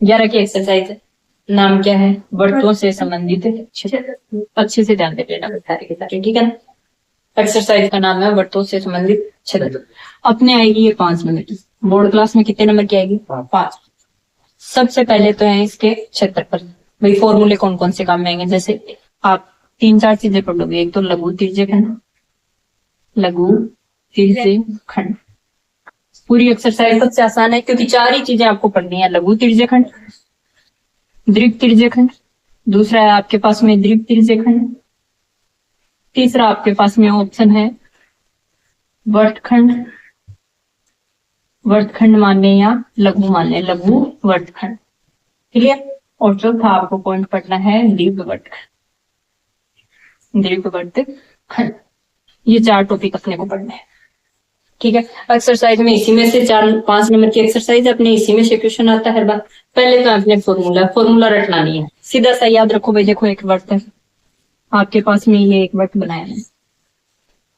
11 की एक्सरसाइज है, नाम क्या है? वर्तों से संबंधित क्षेत्र। अच्छे से ध्यान दे लेना सारे के सारे, ठीक है ना। एक्सरसाइज का नाम है वर्तों से संबंधित क्षेत्र। अपने आएगी ये 5 नंबर की। बोर्ड क्लास में कितने नंबर की आएगी? 5। सबसे पहले तो है इसके क्षेत्रफल। भाई फॉर्मूले कौन कौन से काम में आएंगे? जैसे आप 3-4 चीजें पढ़ लोगे। एक तो लघु तिर्यकखंड, लघु तिर्यकखंड। पूरी एक्सरसाइज सबसे आसान है क्योंकि 4 ही चीजें आपको पढ़नी है। लघु तिर्यकखंड, दीर्घ तिर्यकखंड, दूसरा है आपके पास में दीर्घ तिर्यकखंड, तीसरा आपके पास में ऑप्शन है वर्तखंड। वर्तखंड मान लें या लघु मान लें, लघु वर्तखंड। क्लियर? और चौथा आपको पॉइंट पढ़ना है दीर्घ वर्तखंड। दीर्घ वर्तखंड। ये 4 टॉपिक अपने को पढ़ने हैं, ठीक है। एक्सरसाइज में इसी में से 4-5 नंबर की एक्सरसाइज अपने इसी में से क्वेश्चन आता है हर बार। पहले तो आपने फॉर्मूला रटना नहीं है, सीधा सा याद रखो। भाई देखो एक वर्त है आपके पास में, ये एक वर्त बनाया है।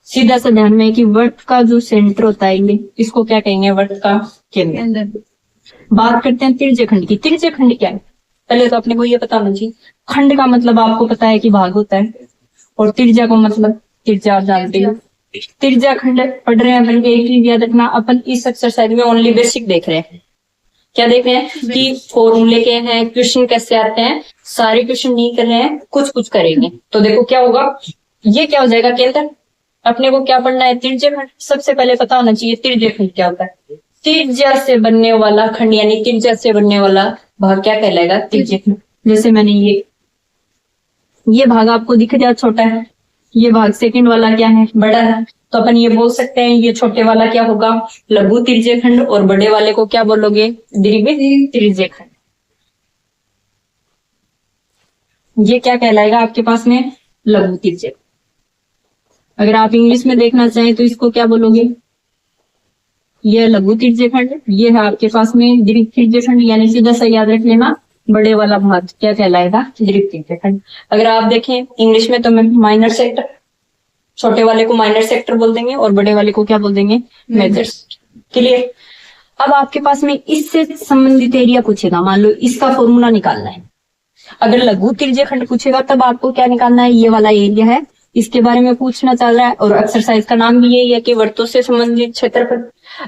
सीधा सा ध्यान में कि वर्त का जो सेंटर होता है ये, इसको क्या कहेंगे? वर्त का केंद्र। बात करते हैं तिर्यकखंड की। तिर्यकखंड क्या है? पहले तो अपने को ये पता होना चाहिए। खंड का मतलब आपको पता है कि भाग होता है, और तिर्जा को मतलब तिर्जा आप जानते हो। तिर्यकखंड पढ़ रहे हैं अपन के। एक चीज याद रखना, अपन इस एक्सरसाइज में ओनली बेसिक देख रहे हैं। क्या देख रहे हैं? कि फॉर्मूले के हैं, क्वेश्चन कैसे आते हैं। सारे क्वेश्चन नहीं कर रहे हैं, कुछ कुछ करेंगे। तो देखो क्या होगा, ये क्या हो जाएगा? केंद्र। अपने को क्या पढ़ना है? तिर्यकखंड। सबसे पहले पता होना चाहिए तिर्यकखंड क्या होता है। तिर्जा से बनने वाला खंड यानी तिर्जा से बनने वाला भाग क्या कहलाएगा? तिर्यकखंड। जैसे मैंने ये भाग आपको दिख रहा छोटा है, ये भाग सेकंड वाला क्या है? बड़ा है। तो अपन ये बोल सकते हैं ये छोटे वाला क्या होगा? लघु तिर्यकखंड, और बड़े वाले को क्या बोलोगे? दीर्घ तिर्यकखंड। ये क्या कहलाएगा आपके पास में? लघु तिर्यकखंड। अगर आप इंग्लिश में देखना चाहें तो इसको क्या बोलोगे? ये लघु तिर्यकखंड, ये है आपके पास में दीर्घ तिर्यकखंड। यानी सीधा सा याद रख लेना, बड़े वाला भाग क्या कहलाएगा? दीर्घ तिर्यकखंड। अगर आप देखें इंग्लिश में तो माइनर सेक्टर, छोटे वाले को माइनर सेक्टर बोल देंगे और बड़े वाले को क्या बोल देंगे? मेजर। क्लियर? अब आपके पास में इससे संबंधित एरिया पूछेगा, मान लो इसका फॉर्मूला निकालना है। अगर लघु तिर्यकखंड पूछेगा तब आपको क्या निकालना है? ये वाला एरिया है, इसके बारे में पूछना चल रहा है। और एक्सरसाइज का नाम भी यही है कि वर्तों से संबंधित क्षेत्रफल।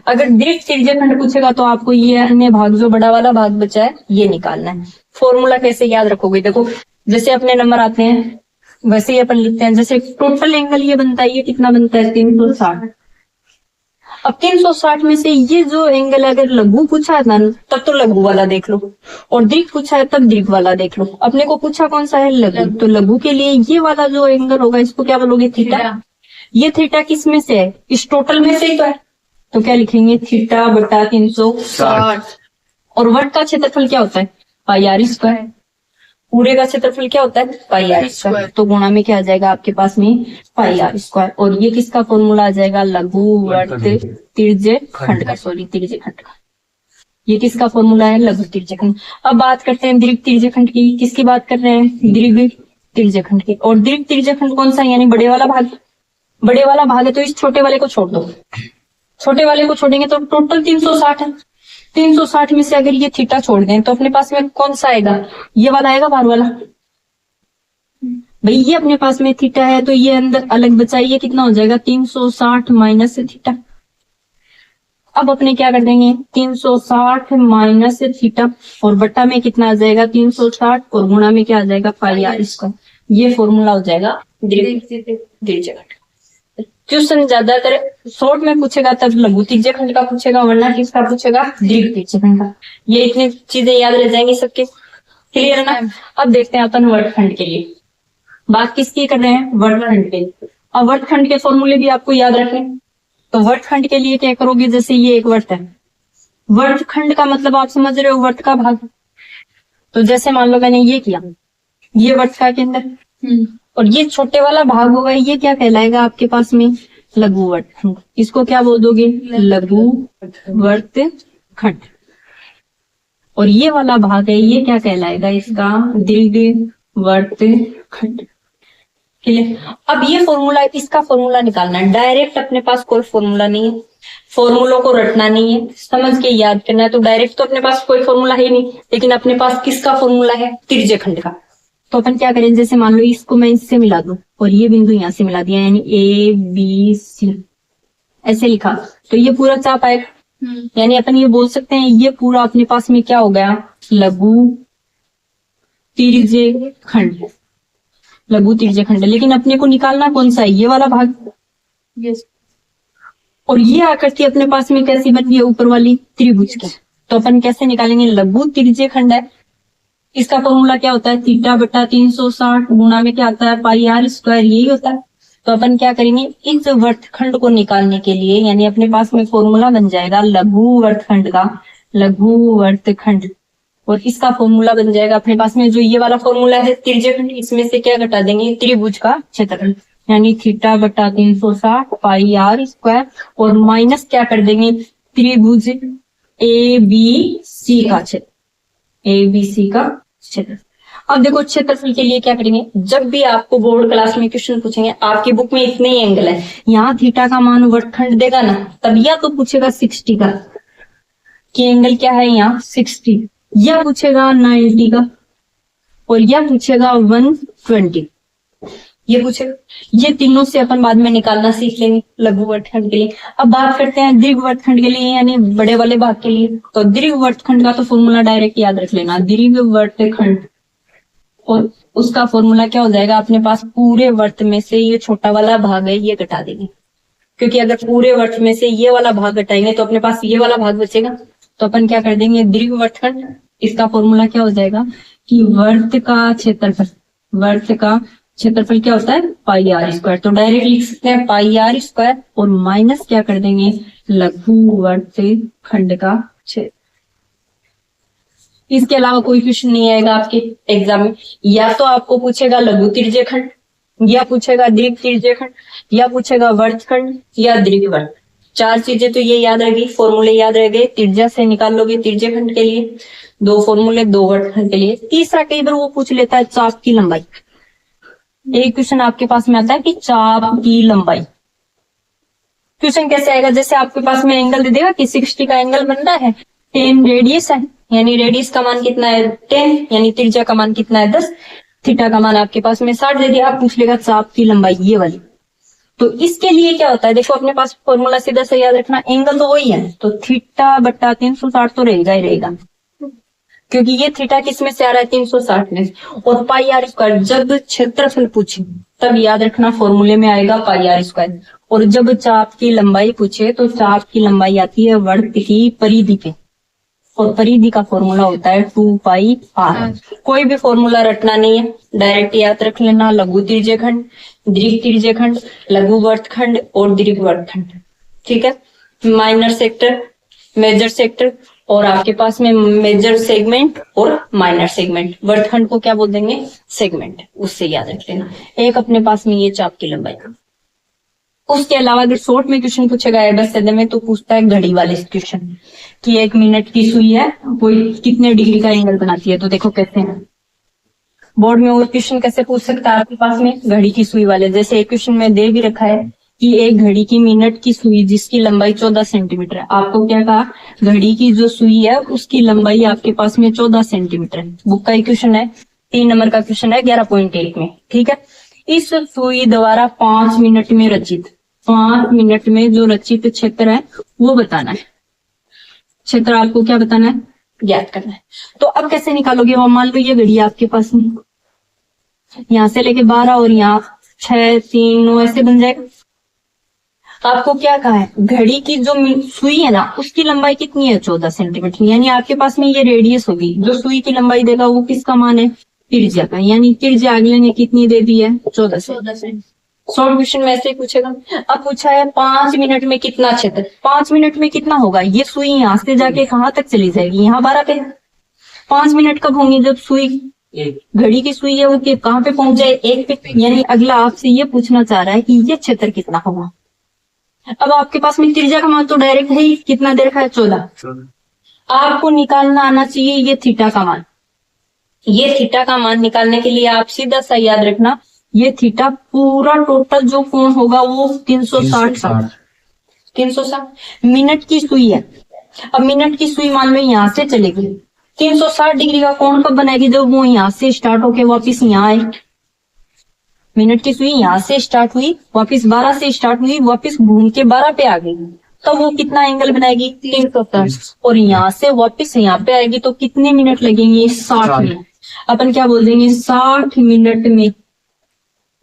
अगर दीर्घ तिर्यकखंड पूछेगा तो आपको ये अन्य भाग, जो बड़ा वाला भाग बचा है, ये निकालना है। फॉर्मूला कैसे याद रखोगे? देखो जैसे अपने नंबर आते हैं वैसे ही अपन लिखते हैं। जैसे टोटल एंगल ये बनता है, ये कितना बनता है? 360। अब 360 में से ये जो एंगल अगर लघु पूछा है ना, तब तो लघु वाला देख लो, और दीर्घ पूछा है तब दीर्घ वाला देख लो। अपने को पूछा कौन सा है? लघु। तो लघु के लिए ये वाला जो एंगल होगा इसको क्या बोलोगे? थीटा। ये थीटा किस में से है? इस टोटल में से ही तो है। तो क्या लिखेंगे? थीटा बटा 360। और वर्ग का क्षेत्रफल क्या होता है? पाई आर स्क्वायर। पूरे का क्षेत्रफल क्या होता है? पाई आर स्क्वायर। तो गुणा में क्या आ जाएगा आपके पास में? पाई आर स्क्वायर। और ये किसका फॉर्मूला आ जाएगा? लघु वर्त तिर्यकखंड का, सॉरी तिर्यकखंड का। ये किसका फॉर्मूला है? लघु तिर्यकखंड। अब बात करते हैं दीर्घ तिर्यकखंड की। किसकी बात कर रहे हैं? दीर्घ तिर्यकखंड की। और दीर्घ तिर्यकखंड कौन सा? यानी बड़े वाला भाग। बड़े वाला भाग है तो इस छोटे वाले को छोड़ दो। छोटे वाले को छोड़ेंगे तो टोटल 360 है। 360 में से अगर ये थीटा छोड़ दें तो अपने पास में कौन सा आएगा? ये वाला आएगा, बाहर वाला। भाई ये अपने पास में थीटा है तो ये अंदर अलग बचा, ये कितना हो जाएगा? 360 माइनस थीटा। अब अपने क्या कर देंगे? 360 माइनस थीटा, और बट्टा में कितना आ जाएगा? 360, और गुणा में क्या आ जाएगा? पाई आर स्क्वायर। ये फॉर्मूला हो जाएगा दीर्घ तिर्यकखंड। क्वेश्चन ज्यादातर शॉर्ट में पूछेगा तब लघु तिर्यकखंड का पूछेगा, वरना किसका पूछेगा? दीर्घ तिर्यकखंड का। ये इतनी चीजें याद रह जाएंगी सबके। क्लियर है ना? अब देखते हैं अपन वर्तखंड के लिए। बात किसकी कर रहे हैं? वर्तखंड के। अब वर्तखंड के फॉर्मूले भी आपको याद रखें। तो वर्तखंड के लिए क्या करोगे? जैसे ये एक वर्त है, वर्तखंड का मतलब आप समझ रहे हो वर्त का भाग। तो जैसे मान लो मैंने ये किया, ये वर्त का केंद्र, और ये छोटे वाला भाग होगा, ये क्या कहलाएगा आपके पास में? लघु वर्तखंड। इसको क्या बोल दोगे? लघु वर्तखंड। और ये वाला भाग है, ये क्या कहलाएगा? इसका दीर्घ वर्तखंड। अब ये फॉर्मूला, इसका फॉर्मूला निकालना है। डायरेक्ट अपने पास कोई फॉर्मूला नहीं है, फॉर्मूलों को रटना नहीं है, समझ के याद करना है। तो डायरेक्ट तो अपने पास कोई फॉर्मूला है ही नहीं, लेकिन अपने पास किसका फॉर्मूला है, त्रिज्यखंड का। तो अपन क्या करें, जैसे मान लो इसको मैं इससे मिला दूं और ये बिंदु यहां से मिला दिया, यानी ए बी सी ऐसे लिखा, तो ये पूरा चाप आएगा। यानी अपन ये बोल सकते हैं ये पूरा अपने पास में क्या हो गया, लघु त्रिज्यखंड। लघु त्रिज्यखंड। लेकिन अपने को निकालना कौन सा है, ये वाला भाग। और ये आकृति अपने पास में कैसी बन गई है, ऊपर वाली त्रिभुज की। तो अपन कैसे निकालेंगे, लघु त्रिज्यखंड है, इसका फॉर्मूला क्या होता है, थीटा बटा 360 गुणा में क्या आता है, पाई आर स्क्वायर, यही होता है। तो अपन क्या करेंगे, इस वर्तखंड को निकालने के लिए, यानी अपने पास में फॉर्मूला बन जाएगा लघु वर्तखंड का, लघु वर्तखंड, और इसका फॉर्मूला बन जाएगा अपने पास में जो ये वाला फॉर्मूला है त्रिज्यखंड, इसमें से क्या घटा देंगे, त्रिभुज का क्षेत्रफल, यानी थीटा बटा 360 पाई आर स्क्वायर, और माइनस क्या कर देंगे, त्रिभुज ए बी सी का क्षेत्र, ए बी सी का क्षेत्र। अब देखो क्षेत्रफल के लिए क्या करेंगे, जब भी आपको बोर्ड क्लास में क्वेश्चन पूछेंगे, आपकी बुक में इतने ही एंगल है, यहाँ थीटा का मान वर्तखंड देगा ना, तब या तो पूछेगा 60 का कि एंगल क्या है यहाँ 60, या पूछेगा 90 का, और या पूछेगा 120, ये पूछेगा। ये तीनों से अपन बाद में निकालना सीख लेंगे लघु वर्तखंड के लिए। अब बात करते हैं दीर्घ वर्तखंड के लिए, यानी बड़े वाले भाग के लिए। तो दीर्घ वर्तखंड का तो फॉर्मूला डायरेक्ट याद रख लेना, दीर्घ वर्तखंड, और उसका फॉर्मूला क्या हो जाएगा, अपने पास पूरे वर्त में से ये छोटा वाला भाग है ये घटा देंगे, क्योंकि अगर पूरे वर्त में से ये वाला भाग घटाएंगे तो अपने पास ये वाला भाग बचेगा। तो अपन क्या कर देंगे, दीर्घ वर्तखंड, इसका फॉर्मूला क्या हो जाएगा कि वर्त का क्षेत्रफल, वर्त का क्षेत्रफल क्या होता है, पाई आर स्क्वायर। तो डायरेक्ट लिख सकते हैं पाई आर स्क्वायर, और माइनस क्या कर देंगे, लघु वर्तखंड का क्षेत्र। इसके अलावा कोई क्वेश्चन नहीं आएगा आपके एग्जाम में, या तो आपको पूछेगा लघु त्रिज्यखंड, या पूछेगा दीर्घ त्रिज्यखंड, या पूछेगा वर्तखंड, या दीर्घ वर्त। चार चीजें तो ये याद रहेगी, फॉर्मूले याद रह गए, त्रिज्या से निकाल लोगे त्रिज्यखंड के लिए, दो फॉर्मूले, दो वर्तखंड के लिए। तीसरा कई बार वो पूछ लेता है चाप की लंबाई। एक क्वेश्चन आपके पास में आता है कि चाप की लंबाई। क्वेश्चन कैसे आएगा, जैसे आपके पास में एंगल दे देगा कि 60 का एंगल बन रहा है, 10 रेडियस है, यानी रेडियस का मान कितना है 10, यानी त्रिज्या का मान कितना है 10, थीटा का मान आपके पास में 60 दे दिया, आप पूछ लेगा चाप की लंबाई ये वाली। तो इसके लिए क्या होता है, देखो अपने पास फॉर्मूला सीधा से याद रखना, एंगल तो वही है, तो थीटा बटा 360 तो रहेगा ही रहेगा, क्योंकि ये थीटा किस में से आ रहा है, 360 में, और पाई आर स्क्वायर। जब क्षेत्रफल पूछे तब याद रखना फॉर्मूले में आएगा पाई आर स्क्वायर, और जब चाप की लंबाई पूछे तो चाप की लंबाई आती है वर्त की परिधि पे, और परिधि का फॉर्मूला होता है 2 पाई आर। कोई भी फॉर्मूला रटना नहीं है, डायरेक्ट याद रख लेना, लघु त्रिज्यखंड, दीर्घ त्रिज्यखंड, लघु वर्तखंड और दीर्घ वर्तखंड, ठीक है। माइनर सेक्टर, मेजर सेक्टर, और आपके पास में मेजर सेगमेंट और माइनर सेगमेंट। वर्तखंड को क्या बोल देंगे, सेगमेंट, उससे याद रख लेना। एक अपने पास में ये चाप की लंबाई। उसके अलावा अगर शॉर्ट में क्वेश्चन पूछेगा एबस में, तो पूछता है घड़ी वाले क्वेश्चन कि 1 मिनट की सुई है वो कितने डिग्री का एंगल बनाती है। तो देखो कैसे है बोर्ड में, और क्वेश्चन कैसे पूछ सकता है आपके पास में घड़ी की सुई वाले। जैसे एक क्वेश्चन में दे भी रखा है कि एक घड़ी की मिनट की सुई जिसकी लंबाई 14 सेंटीमीटर है। आपको क्या कहा, घड़ी की जो सुई है उसकी लंबाई आपके पास में 14 सेंटीमीटर है। बुक का एक क्वेश्चन है, 3 नंबर का क्वेश्चन है 11.1 में, ठीक है। इस सुई द्वारा 5 मिनट में रचित, 5 मिनट में जो रचित क्षेत्र है वो बताना है। क्षेत्र आपको क्या बताना है, ज्ञात करना है। तो अब कैसे निकालोगे, वो मान लो ये घड़ी आपके पास में, यहां से लेके 12 और यहाँ 6, 3, 9 ऐसे बन जाएगा। आपको क्या कहा है, घड़ी की जो सुई है ना उसकी लंबाई कितनी है, 14 सेंटीमीटर, यानी आपके पास में ये रेडियस होगी। जो सुई की लंबाई देगा वो किसका मान है, त्रिज्या का, यानी त्रिज्या अगले ने कितनी दे दी है, 14 से। शॉर्ट क्वेश्चन में ऐसे ही पूछेगा। अब पूछा है 5 मिनट में कितना क्षेत्र, 5 मिनट में कितना होगा, ये सुई यहाँ से जाके कहाँ तक चली जाएगी, यहाँ 12 पे। 5 मिनट कब होंगे, जब सुई, घड़ी की सुई है वो कहाँ पे पहुंच जाए, 1 पे। यानी अगला आपसे ये पूछना चाह रहा है कि ये क्षेत्र कितना होगा। अब आपके पास में त्रिज्या का मान तो डायरेक्ट है ही, कितना दे रखा है, 14। आपको निकालना आना चाहिए ये थीटा का मान। ये थीटा का मान निकालने के लिए आप सीधा सा याद रखना, ये थीटा पूरा टोटल जो कोण होगा वो 360 360 मिनट की सुई है। अब मिनट की सुई मान लो यहाँ से चलेगी, 360 डिग्री का कोण कब बनाएगी, जब वो यहाँ से स्टार्ट होके वापस यहाँ आए। मिनट की सुई यहाँ से स्टार्ट हुई, वापस 12 से स्टार्ट हुई, वापस घूम के 12 पे आ गई, तो वो कितना एंगल बनाएगी, 360। और यहाँ से वापस यहाँ पे आएगी तो कितने मिनट लगेंगे, 60 मिनट। अपन क्या बोल देंगे, 60 मिनट में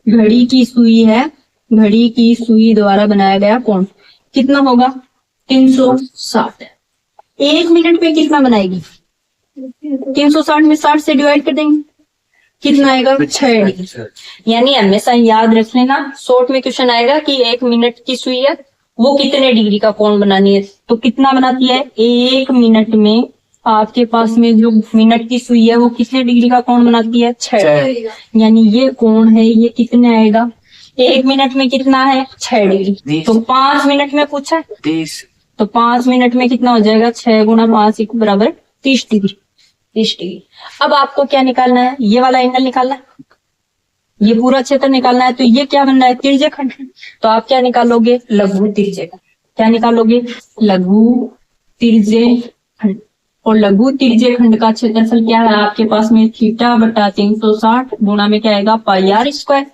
घड़ी की सुई है, घड़ी की सुई द्वारा बनाया गया कोण कितना होगा, 360। एक मिनट में कितना बनाएगी, 360 में 60 से डिवाइड कर देंगे, कितना आएगा, 6 डिग्री। यानी हमेशा याद रख लेना, शॉर्ट में क्वेश्चन आएगा कि एक मिनट की सुई है, वो कितने डिग्री का कोण बनानी है, तो कितना बनाती है, एक मिनट में आपके पास में जो मिनट की सुई है वो कितने डिग्री का कोण बनाती है, 6। यानी ये कोण है, ये कितने आएगा, एक मिनट में कितना है, 6 डिग्री। तो 5 मिनट में पूछा है, 30। तो 5 मिनट में कितना हो जाएगा, 6 गुना 5 बराबर 30 डिग्री। 30 डिग्री। अब आपको क्या निकालना है, ये वाला एंगल निकालना है, ये पूरा क्षेत्र निकालना है। तो ये क्या बनना है, तिर्यक खंड। तो आप क्या निकालोगे, लघु तिर्यक। क्या निकालोगे, लघु तिर्यक खंड। और लघु तिर्यक खंड का क्षेत्रफल क्या है आपके पास में, थीटा बटा 360 गुणा में क्या आएगा, पाई आर स्क्वायर।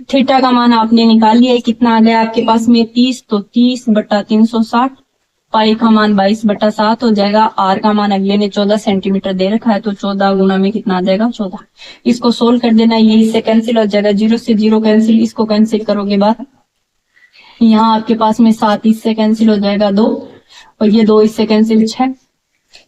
थीटा का मान आपने निकाल लिया है, कितना आ गया आपके पास में 30, तो 30 बटा 360, पाई का मान 22/7 हो जाएगा। आर का मान अगले ने 14 सेंटीमीटर दे रखा है, तो 14 गुना में कितना आ जाएगा, 14। इसको सोल्व कर देना, ये इससे कैंसिल हो जाएगा, 0 से 0 कैंसिल, इसको कैंसिल करोगे बाद यहाँ आपके पास में 7 इससे कैंसिल हो जाएगा 2, और ये 2 इससे कैंसिल 6,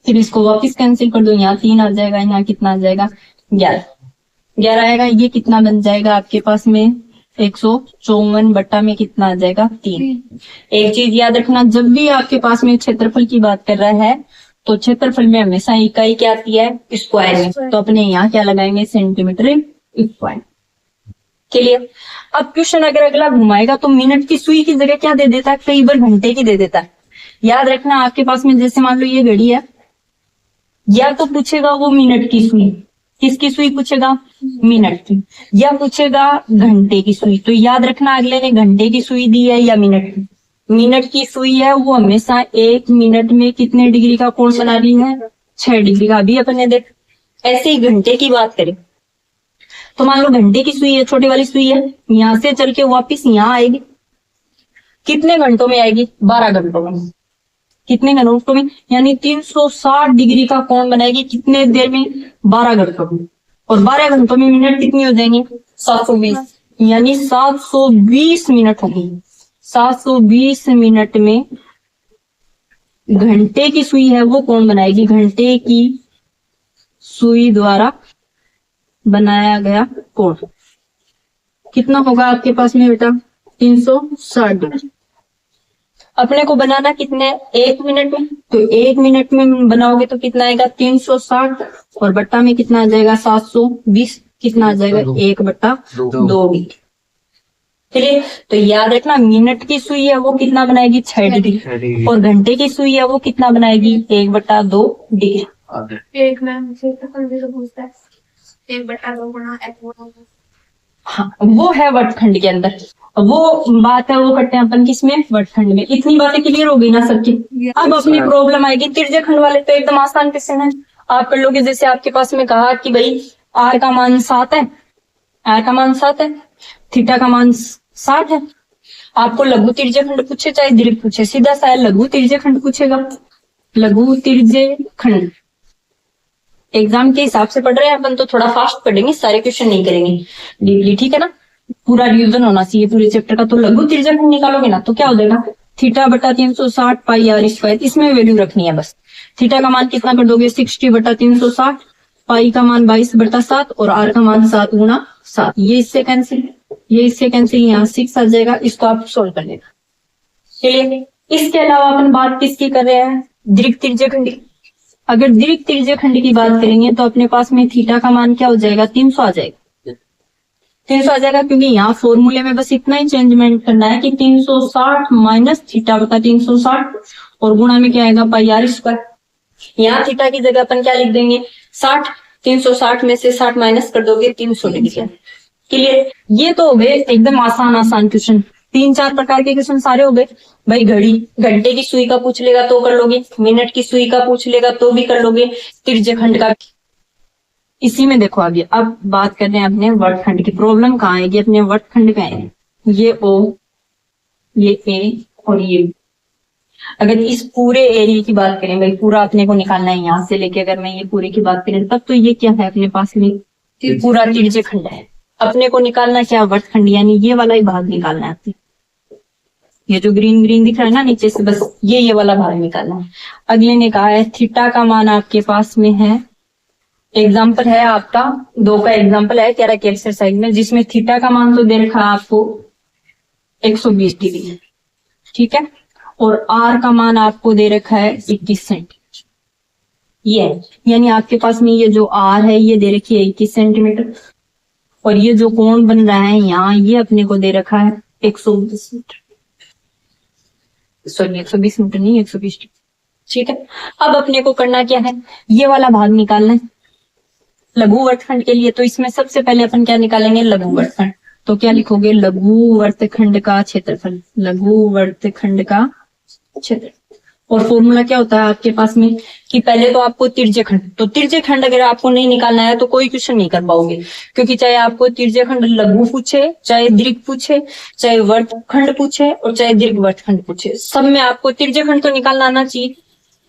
फिर इसको वापस कैंसिल कर दो, यहाँ 3 आ जाएगा, यहाँ कितना आ जाएगा, 11 आएगा। ये कितना बन जाएगा आपके पास में, 154 बट्टा में कितना आ जाएगा, 3। एक चीज याद रखना, जब भी आपके पास में क्षेत्रफल की बात कर रहा है तो क्षेत्रफल में हमेशा इकाई क्या आती है, स्क्वायर में। तो अपने यहाँ क्या लगाएंगे, सेंटीमीटर स्क्वायर। क्लियर। अब क्वेश्चन अगर अगला घुमाएगा तो मिनट की सुई की जगह क्या दे देता है, कई बार घंटे की दे देता है। याद रखना आपके पास में जैसे मान लो ये घड़ी है, या तो पूछेगा वो मिनट की सुई, किसकी सुई पूछेगा, मिनट की, या पूछेगा घंटे की सुई। तो याद रखना अगले ने घंटे की सुई दी है या मिनट की। मिनट की सुई है, वो हमेशा एक मिनट में कितने डिग्री का कोण बना रही है, 6 डिग्री का। अभी अपन ने देख, ऐसे ही घंटे की बात करें तो मान लो घंटे की सुई है, छोटी वाली सुई है, यहाँ से चल के वापिस यहाँ आएगी, कितने घंटों में आएगी, 12 घंटों में। कितने घंटों में, यानी 360 डिग्री का कोण बनाएगी, कितने देर में, 12 घंटों में। और 12 घंटों में मिनट कितनी हो जाएंगी, 720, यानी 720 मिनट होगी। 720 मिनट में घंटे की सुई है वो कोण बनाएगी, घंटे की सुई द्वारा बनाया गया कोण कितना होगा आपके पास में बेटा, 360 डिग्री। अपने को बनाना कितने, 1 मिनट में। तो 1 मिनट में बनाओगे तो कितना आएगा, 360, और बट्टा में कितना आ जाएगा, 720, कितना आ जाएगा, 1/2। चलिए, तो याद रखना मिनट की सुई है वो कितना बनाएगी, 6 डिग्री, और घंटे की सुई है वो कितना बनाएगी, 1/2 डिग्री। एक मैम से पूछता है 1/2 गुणा f। हाँ, वो है वर्गखंड के अंदर, वो बात है, वो करते हैं अपन किसमें, वर्गखंड में। इतनी बातें क्लियर हो गई ना सबकी। अब अपनी प्रॉब्लम आएगी तिर्यक खंड वाले, तो एकदम आसान क्वेश्चन है, आप कर लोगे। जैसे आपके पास में कहा कि भाई आर का मान 7 है, आर का मान 7 है, थीटा का मान 60 है। आपको लघु तिर्यक खंड पूछे चाहे दीर्घ पूछे, सीधा सा लघु तिर्यक खंड पूछेगा। लघु तिर्यक खंड एग्जाम के हिसाब से पढ़ रहे हैं अपन, तो थोड़ा फास्ट पढ़ेंगे, सारे क्वेश्चन नहीं करेंगे डीपली, ठीक है ना। पूरा रिवीजन होना चाहिए पूरे चैप्टर का। तो लघु तिर्यक खंड निकालोगे ना तो क्या हो जाएगा, थीटा बटा 360 पाई आर स्क्वायर, इसमें वैल्यू रखनी है बस। थीटा का मान कितना कर दोगे, 60 बटा 360, पाई का मान 22/7, और आर का मान 7 गुणा 7। ये इससे कैंसिल, ये इससे कैंसिल, यहाँ 6 आ जाएगा। इसको आप सोल्व कर लेना। चलिए, इसके अलावा अपन बात किसकी कर रहे हैं, दीर्घ तिर्यक खंड की। अगर दीर्घ तिर्यक खंड की बात करेंगे तो अपने पास में थीटा का मान क्या हो जाएगा, 300 आ जाएगा। 300 आ जाएगा, क्योंकि यहाँ फॉर्मूले में बस इतना ही चेंजमेंट करना है कि 360 माइनस थीटा बटा 360, और गुणा में क्या आएगा, पाई आर स्क्वायर। यहाँ थीटा की जगह अपन क्या लिख देंगे, 60। 360 में से 60 माइनस कर दोगे, 300 डिग्री। क्लियर। ये तो हो गए एकदम आसान क्वेश्चन। 3-4 प्रकार के क्वेश्चन सारे हो गए भाई। घंटे की सुई का पूछ लेगा तो कर लोगे, मिनट की सुई का पूछ लेगा तो भी कर लोगे, त्रिज्यखंड का। इसी में देखो अभी अब बात कर रहे हैं अपने वर्तखंड की। प्रॉब्लम कहाँ आएगी अपने वर्तखंड में आएगी, ये ओ, ये ए और ये बी। अगर इस पूरे एरिया की बात करें भाई, पूरा अपने को निकालना है यहाँ से लेके, अगर मैं ये पूरे की बात करें तब तो ये क्या है अपने पास में पूरा त्रिज्यखंड है। अपने को निकालना क्या वर्तखंड, यानी ये वाला ही भाग निकालना है आपने। ये जो ग्रीन ग्रीन दिख रहा है ना नीचे से, बस ये वाला भाग निकालना है। अगले ने कहा है थीटा का मान आपके पास में है, एग्जाम्पल है आपका 2 का एग्जाम्पल है कह रहा है एक्सरसाइज में, जिसमें थीटा का मान तो दे रखा है आपको 120 डिग्री, ठीक है, और आर का मान आपको दे रखा है 21 सेंटीमीटर। ये यानी आपके पास में ये जो आर है ये दे रखी है 21 सेंटीमीटर, और ये जो कोण बन रहा है यहाँ ये अपने को दे रखा है 120 मीटर, सॉरी 120 मीटर नहीं 120, ठीक है। अब अपने को करना क्या है, ये वाला भाग निकालना है लघु वर्तखंड के लिए। तो इसमें सबसे पहले अपन क्या निकालेंगे, लघु वर्तखंड। तो क्या लिखोगे, लघु वर्तखंड का क्षेत्रफल, लघु वर्तखंड का क्षेत्र। और फॉर्मूला क्या होता है आपके पास में कि पहले तो आपको त्रिज्यखंड, तो त्रिज्यखंड अगर आपको नहीं निकालना है तो कोई क्वेश्चन नहीं कर पाओगे, क्योंकि चाहे आपको त्रिज्यखंड लघु पूछे, चाहे दीर्घ पूछे, चाहे वर्तखंड पूछे और चाहे दीर्घ वर्तखंड पूछे, सब में आपको त्रिज्यखंड तो निकालना आना चाहिए।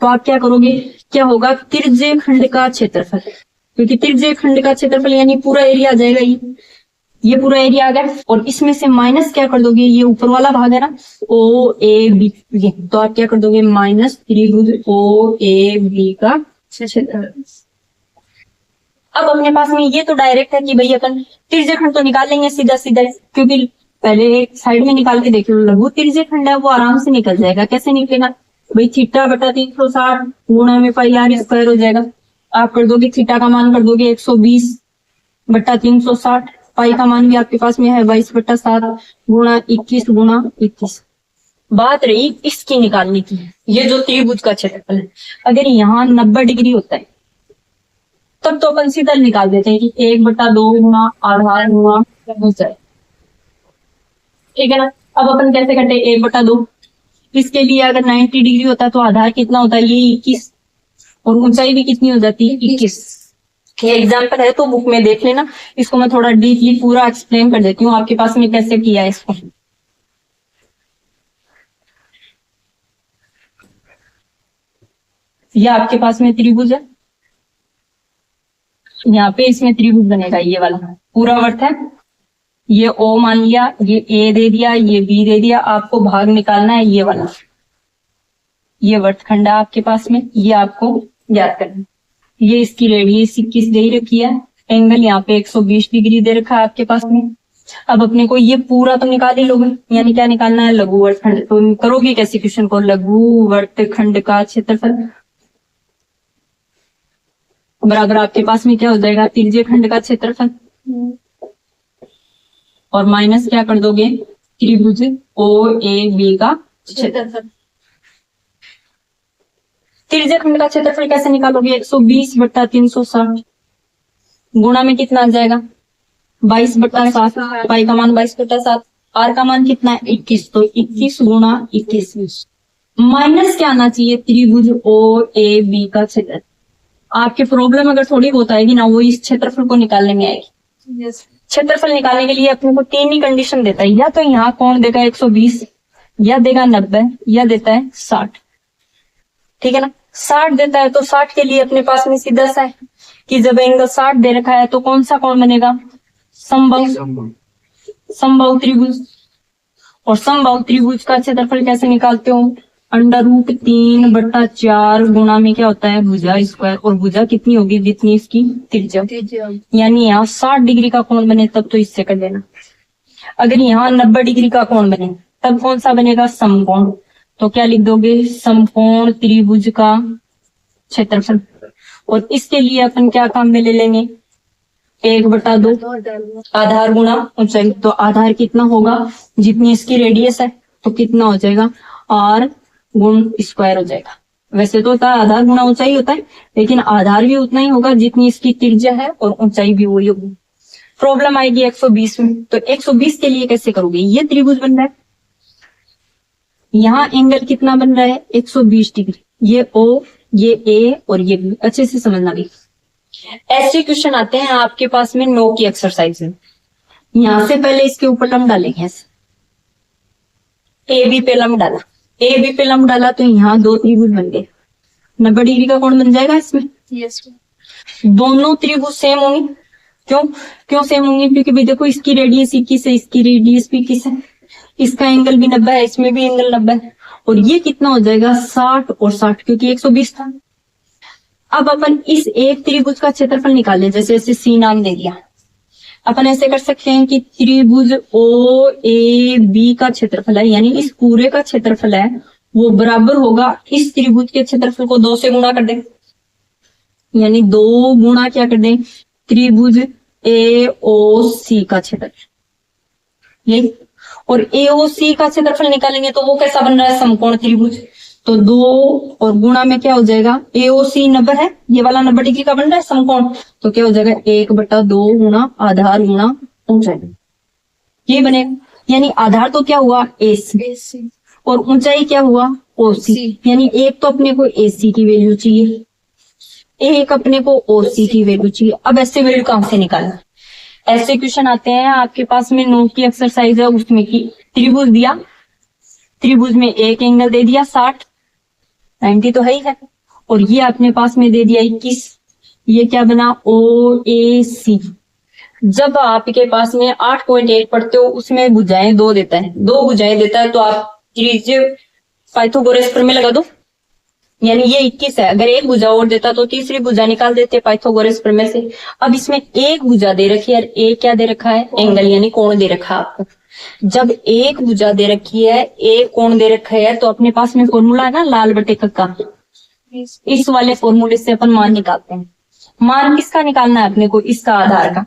तो आप क्या करोगे, क्या होगा त्रिज्यखंड का क्षेत्रफल, क्योंकि त्रिज्यखंड का क्षेत्रफल यानी पूरा एरिया आ जाएगा, ये पूरा एरिया आ गया। और इसमें से माइनस क्या कर दोगे, ये ऊपर वाला भाग है ना ओ ए बी, तो आप क्या कर दोगे माइनस त्रिभुज ओ ए बी का क्षेत्रफल। अब अपने पास में ये तो डायरेक्ट है कि भाई अपन त्रिज्यखंड तो निकाल लेंगे सीधा सीधा, क्योंकि पहले एक साइड में निकाल के देख लो, लघु त्रिज्यखंड है वो आराम से निकल जाएगा। कैसे निकलेगा भाई, थीटा बटा 360 गुणा में पाई आर स्क्वायर हो जाएगा। आप कर दोगे थीटा का मान कर दोगे 120 बटा 360, पाई का मान भी आपके पास में है 22/7 गुणा 21 गुणा 21। बात रही इसकी निकालने की, ये जो त्रिभुज का क्षेत्रफल है, अगर यहाँ 90 डिग्री होता है तब तो अपन सीधा निकाल देते हैं कि 1/2 गुणा आधार गुणा ऊंचाई, ठीक है ना। अब अपन कैसे करते हैं 1/2, इसके लिए अगर 90 डिग्री होता है तो आधार कितना होता है, ये 21, और ऊंचाई भी कितनी हो जाती है 21। ये एग्जाम्पल है तो बुक में देख लेना, इसको मैं थोड़ा डीपली पूरा एक्सप्लेन कर देती हूँ आपके पास में कैसे किया है इसको। ये आपके पास में त्रिभुज है, यहाँ पे इसमें त्रिभुज बनेगा, ये वाला पूरा वर्त है, ये ओ मान लिया, ये ए दे दिया, ये बी दे दिया। आपको भाग निकालना है ये वाला, ये वर्तखंड है आपके पास में, ये आपको याद करना है। ये इसकी रेडियस 21 दे रखी है, एंगल यहाँ पे 120 डिग्री दे रखा है आपके पास में। अब अपने को ये पूरा तो निकाल ही लोगे, यानी क्या निकालना है लघु वर्तखंड। तो करोगे कैसे क्वेश्चन को, लघु वर्तखंड का क्षेत्रफल बराबर आपके पास में क्या हो जाएगा त्रिज्यखंड का क्षेत्रफल, और माइनस क्या कर दोगे त्रिभुज ओ ए बी का क्षेत्रफल। त्रिज्यखंड का क्षेत्रफल कैसे निकालोगे, 120 बटा 360 गुणा में कितना आ जाएगा 22/7, पाई का मान 22/7, आर का मान कितना है 21, तो 21 गुणा 21 माइनस क्या आना चाहिए त्रिभुज ओ ए बी का क्षेत्रफल। आपकी प्रॉब्लम अगर थोड़ी बहुत आएगी ना, वो इस क्षेत्रफल को निकालने में आएगी। क्षेत्रफल निकालने के लिए अपने को 3 ही कंडीशन देता है, या तो यहाँ कौन देगा 120, या देगा 90, या देता है 60, ठीक है ना। 60 देता है तो 60 के लिए अपने पास में सीधा सा है कि जब एंगल 60 दे रखा है तो कौन सा कोण बनेगा, समबाहु त्रिभुज। और समबाहु त्रिभुज का क्षेत्रफल कैसे निकालते हो, √3/4 गुणा में क्या होता है भुजा स्क्वायर, और भुजा कितनी होगी जितनी इसकी त्रिज्या, यानी यहाँ 60 डिग्री का कोण बने तब तो इससे कर देना। अगर यहाँ 90 डिग्री का कोण बने तब कौन सा बनेगा समकोण, तो क्या लिख दोगे समकोण त्रिभुज का क्षेत्रफल। और इसके लिए अपन क्या काम में ले लेंगे 1/2 आधार गुणा ऊंचाई, तो आधार कितना होगा जितनी इसकी रेडियस है, तो कितना हो जाएगा r गुण स्क्वायर हो जाएगा। वैसे तो होता है आधार गुणा ऊंचाई होता है, लेकिन आधार भी उतना ही होगा जितनी इसकी त्रिज्या है और ऊंचाई भी वही होगी। प्रॉब्लम आएगी 120 में, तो 120 के लिए कैसे करोगे, ये त्रिभुज बन रहा है यहाँ एंगल कितना बन रहा है 120 डिग्री। ये ओ, ये ए और ये बी, अच्छे से समझना भी। ऐसे क्वेश्चन आते हैं आपके पास में 9 की एक्सरसाइज में। यहां से पहले इसके ऊपर लंब डालेंगे ऐसे, ए बी पे लंब डाला, ए बी पे लंब डाला तो यहाँ 2 त्रिभुज बन गए। 90 डिग्री का कोण बन जाएगा इसमें। यस दोनों त्रिभुज सेम होंगे। क्यों सेम होंगे? क्योंकि भाई देखो इसकी रेडियस 21 है, इसकी रेडियस भी 21 है, इसका एंगल भी 90 है, इसमें भी एंगल 90 है। और ये कितना हो जाएगा 60 और 60, क्योंकि 120 था। अब अपन इस एक त्रिभुज का क्षेत्रफल निकालें। जैसे ऐसे सी नाम दे दिया, अपन ऐसे कर सकते हैं कि त्रिभुज ओ ए बी का क्षेत्रफल है, यानी इस पूरे का क्षेत्रफल है, वो बराबर होगा इस त्रिभुज के क्षेत्रफल को 2 से गुणा कर दें, यानी 2 गुणा क्या कर दें त्रिभुज ए ओ सी का क्षेत्रफल, यही। और ए ओ सी का क्षेत्रफल निकालेंगे तो वो कैसा बन रहा है समकोण त्रिभुज। तो 2 और गुणा में क्या हो जाएगा, ए ओ सी 90 है, ये वाला 90 डिग्री का बन रहा है समकोण, तो क्या हो जाएगा 1/2 गुणा आधार गुणा ऊंचाई, ये बनेगा। यानी आधार तो क्या हुआ ए सी और ऊंचाई क्या हुआ ओ सी, यानी एक तो अपने को ए सी की वैल्यू चाहिए, एक अपने को ओ सी की वैल्यू चाहिए। अब ऐसे वैल्यू कहां से निकालना? ऐसे क्वेश्चन आते हैं आपके पास में 9 की एक्सरसाइज है, उसमें की त्रिभुज दिया, त्रिभुज में एक एंगल दे दिया 60, 90 तो है ही है, और ये अपने पास में दे दिया 21, ये क्या बना ओ ए सी। जब आपके पास में 8.8 पढ़ते हो उसमें भुजाएं 2 देता है, 2 भुजाएं देता है, तो आप पाइथागोरस प्रमेय लगा दो, यानी ये 21 है, अगर एक भुजा और देता तो तीसरी भुजा निकाल देते पाइथागोरस प्रमेय से। अब इसमें एक भुजा दे रखी है और एक क्या दे रखा है एंगल, यानी कोण दे रखा है आपको। जब एक भुजा दे रखी है, एक कोण दे रखा है, तो अपने पास में फॉर्मूला है ना लाल बटे का, इस वाले फॉर्मूले से अपन मान निकालते हैं। मान किसका निकालना है अपने को? इसका आधार का,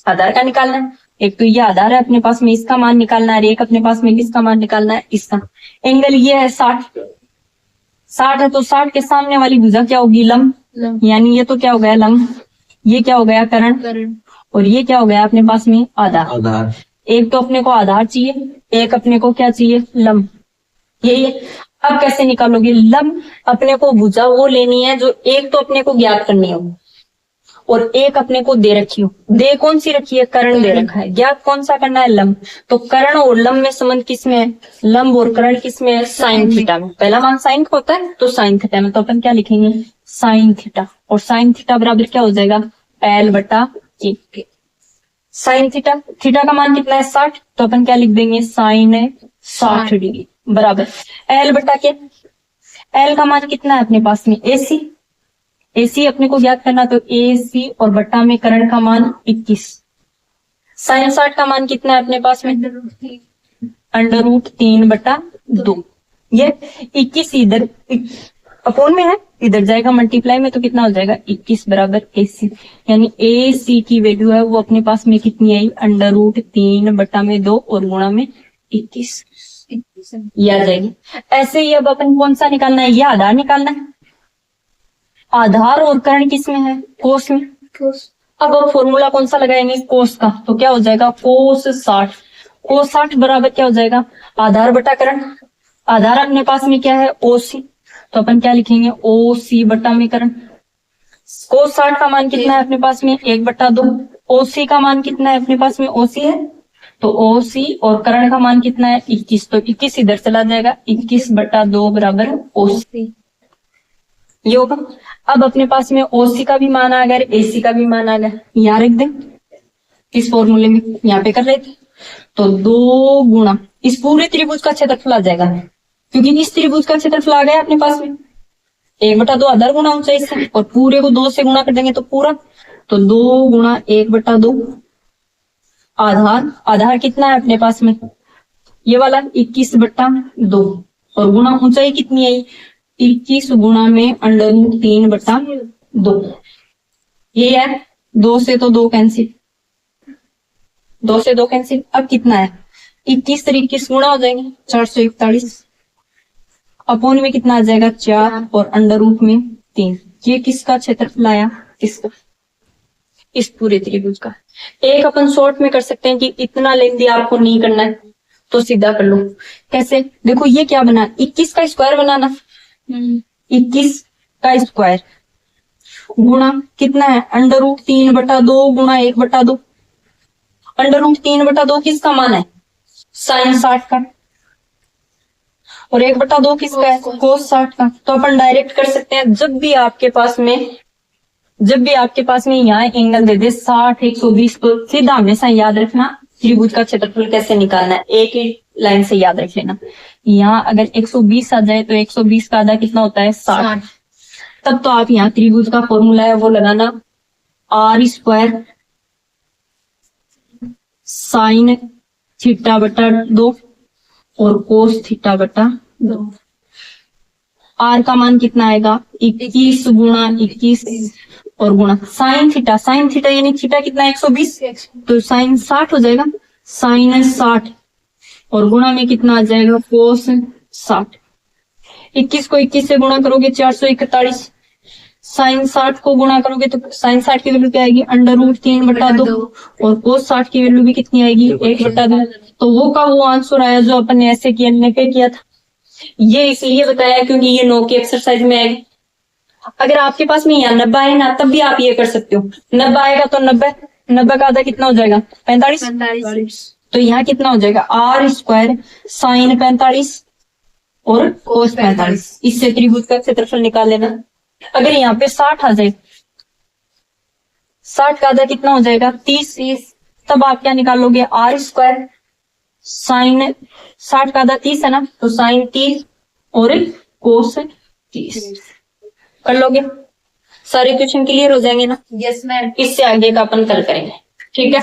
आधार का निकालना है। एक तो ये आधार है अपने पास में, इसका मान निकालना है, एक अपने पास में किसका मान निकालना है इसका। एंगल ये है 60 है, तो 60 के सामने वाली भुजा क्या होगी लंब, यानी ये तो क्या हो गया लंब, ये क्या हो गया कर्ण, और ये क्या हो गया अपने पास में आधार। एक तो अपने को आधार चाहिए, एक अपने को क्या चाहिए लंब, यही है। अब कैसे निकालोगे लंब? अपने को भुजा वो लेनी है जो एक तो अपने को ज्ञात करनी हो और एक अपने को दे रखी हो। दे कौन सी रखी है? कर्ण दे रखा है। ज्ञात कौन सा करना है? लंब। तो कर्ण और लंब में संबंध किस में है? लंब और कर्ण किस में है? साइन थीटा में। पहला मान साइन का होता है तो साइन थीटा में, तो अपन क्या लिखेंगे साइन थीटा, और साइन थीटा बराबर क्या हो जाएगा L/A। साइन थीटा, थीटा का मान कितना है 60, तो अपन क्या लिख देंगे साइन 60 डिग्री बराबर L/K। L का मान कितना है अपने पास में AC, AC अपने को ज्ञात करना, तो AC और बट्टा में कर्ण का मान 21। साइन 60 का मान कितना है अपने पास में √3/2। ये 21 इधर अपोन में है, इधर जाएगा मल्टीप्लाई में, तो कितना हो जाएगा 21 बराबर AC। यानी AC की वैल्यू है वो अपने पास में कितनी आई √3/2 और गुणा में 21 ये आ जाएगी। ऐसे ही अब अपन कौन सा निकालना है? ये आधार निकालना है। आधार और कर्ण किस में है? कोस में। अब फॉर्मूला कौन सा लगाएंगे? कोस का। तो क्या हो जाएगा कोस 60। कोस 60 बराबर क्या हो जाएगा आधार बटा कर्ण। आधार अपने पास में क्या है OC, तो अपन क्या लिखेंगे OC बटा में कर्ण। कोस 60 का मान कितना है अपने पास में 1/2। OC का मान कितना है अपने पास में OC है, तो OC और कर्ण का मान कितना है 21, तो 21 इधर चला जाएगा 21/2 बराबर OC ये होगा। अब अपने पास में OC का भी मान आ गया, AC का भी मान आ गया, यहाँ रख दें इस फॉर्मूले में, यहाँ पे कर रहे थे। तो 2 गुणा इस पूरे त्रिभुज का क्षेत्रफल आ जाएगा, क्योंकि इस त्रिभुज का क्षेत्रफल आ गया अपने पास में 1/2 आधार गुणा ऊंचाई से, और पूरे को 2 से गुणा कर देंगे तो पूरा, तो 2 गुणा 1/2 आधार। आधार कितना है अपने पास में ये वाला 21/2, और गुणा ऊंचाई कितनी आई 21 गुणा में √3/2। ये है 2 से तो 2 कैंसिल, 2 से 2 कैंसिल। अब कितना है 21 से 21 गुणा हो जाएंगे 441, अपोन में कितना आ जाएगा 4 और अंडर में 3। ये किसका क्षेत्रफल आया? इसका, इस पूरे त्रिभुज का। एक अपन शॉर्ट में कर सकते हैं कि इतना लेंथ आपको नहीं करना है, तो सीधा कर लो। कैसे? देखो ये क्या बना, 21 का स्क्वायर बनाना, 21 का स्क्वायर गुणा कितना है, √3/2 गुणा 1/2। √3/2 किसका मान है, sin 60 का, और 1/2 किसका है, cos 60 का। तो अपन डायरेक्ट कर सकते हैं, जब भी आपके पास में यहाँ एंगल दे दे 60 120, तो सीधा हमेशा याद रखना त्रिभुज का क्षेत्रफल कैसे निकालना है, एक ही लाइन से याद रख लेना। यहाँ अगर 120 आ जाए तो 120 का आधा कितना होता है, 60। तब तो आप यहाँ त्रिभुज का फॉर्मूला है वो लगाना, r² sin θ/2 और cos θ/2। r का मान कितना आएगा, 21 गुणा 21 और गुणा sin थीटा यानी थीटा कितना है, 120, तो sin 60 हो जाएगा, sin 60 और गुणा में कितना आ जाएगा, cos 60। 21 को 21 से गुणा करोगे 441, sin 60 को गुणा करोगे तो sin 60 की वैल्यू क्या आएगी, √3/2 और cos 60 की वैल्यू भी कितनी आएगी, 1/2। तो वो का वो आंसर आया जो अपन ने ऐसे किया था। ये इसलिए बताया क्योंकि ये 9 की एक्सरसाइज में आएगा। अगर आपके पास में यहाँ 90 है ना, तब भी आप ये कर सकते हो। 90 आएगा तो 90 का आधा कितना हो जाएगा, 45। तो यहाँ कितना हो जाएगा, r² sin 45 और cos 45। इससे त्रिभुज का क्षेत्रफल निकाल लेना। अगर यहाँ पे 60 आ जाए, 60 का आधा कितना हो जाएगा, 30। तब आप क्या निकालोगे, r² sin 60 का आधा 30 है ना, तो sin 30 और cos 30 कर लोगे। सारे क्वेश्चन क्लियर हो जाएंगे ना? Yes ma'am. इससे आगे का अपन कल करेंगे, ठीक है।